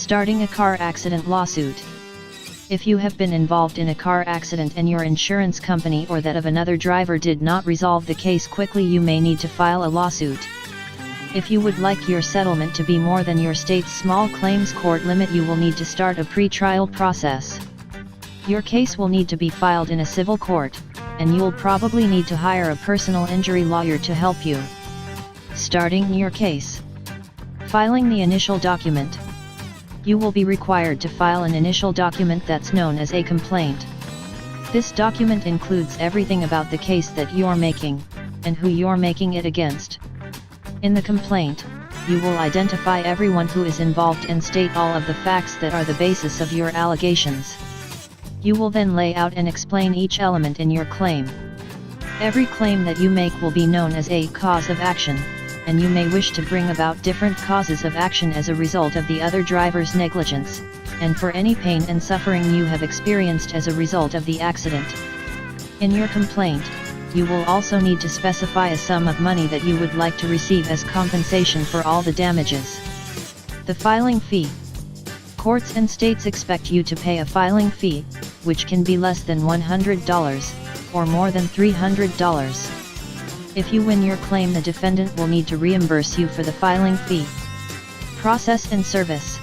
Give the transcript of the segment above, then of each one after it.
Starting a car accident lawsuit. If you have been involved in a car accident and your insurance company or that of another driver did not resolve the case quickly, you may need to file a lawsuit. If you would like your settlement to be more than your state's small claims court limit, you will need to start a pre-trial process. Your case will need to be filed in a civil court, and you'll probably need to hire a personal injury lawyer to help you. Starting your case. Filing the initial document. You will be required to file an initial document that's known as a complaint. This document includes everything about the case that you're making, and who you're making it against. In the complaint, you will identify everyone who is involved and state all of the facts that are the basis of your allegations. You will then lay out and explain each element in your claim. Every claim that you make will be known as a cause of action, and you may wish to bring about different causes of action as a result of the other driver's negligence, and for any pain and suffering you have experienced as a result of the accident. In your complaint, you will also need to specify a sum of money that you would like to receive as compensation for all the damages. The filing fee. Courts and states expect you to pay a filing fee, which can be less than $100, or more than $300. If you win your claim, the defendant will need to reimburse you for the filing fee. Process and service.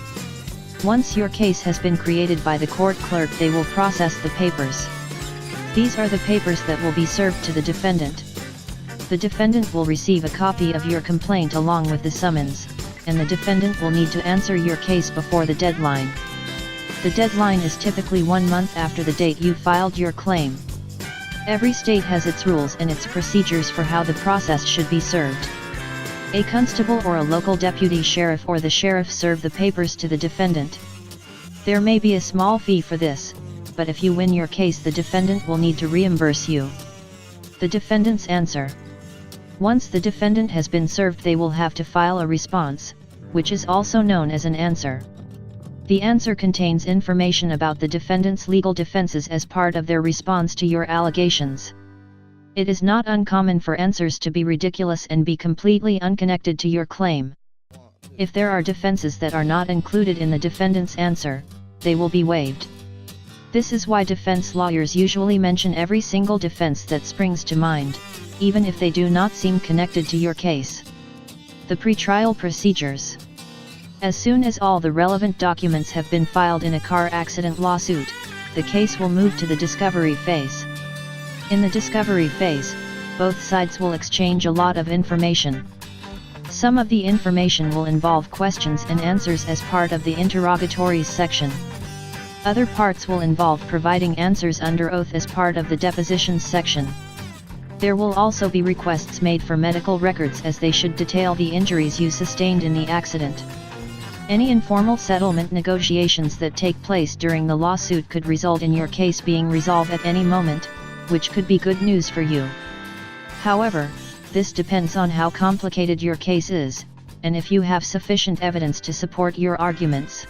Once your case has been created by the court clerk, they will process the papers. These are the papers that will be served to the defendant. The defendant will receive a copy of your complaint along with the summons, and the defendant will need to answer your case before the deadline. The deadline is typically 1 month after the date you filed your claim. Every state has its rules and its procedures for how the process should be served. A constable or a local deputy sheriff or the sheriff serve the papers to the defendant. There may be a small fee for this, but if you win your case, the defendant will need to reimburse you. The defendant's answer. Once the defendant has been served, they will have to file a response, which is also known as an answer. The answer contains information about the defendant's legal defenses as part of their response to your allegations. It is not uncommon for answers to be ridiculous and be completely unconnected to your claim. If there are defenses that are not included in the defendant's answer, they will be waived. This is why defense lawyers usually mention every single defense that springs to mind, even if they do not seem connected to your case. The pretrial procedures. As soon as all the relevant documents have been filed in a car accident lawsuit, the case will move to the discovery phase. In the discovery phase, both sides will exchange a lot of information. Some of the information will involve questions and answers as part of the interrogatories section. Other parts will involve providing answers under oath as part of the depositions section. There will also be requests made for medical records, as they should detail the injuries you sustained in the accident. Any informal settlement negotiations that take place during the lawsuit could result in your case being resolved at any moment, which could be good news for you. However, this depends on how complicated your case is, and if you have sufficient evidence to support your arguments.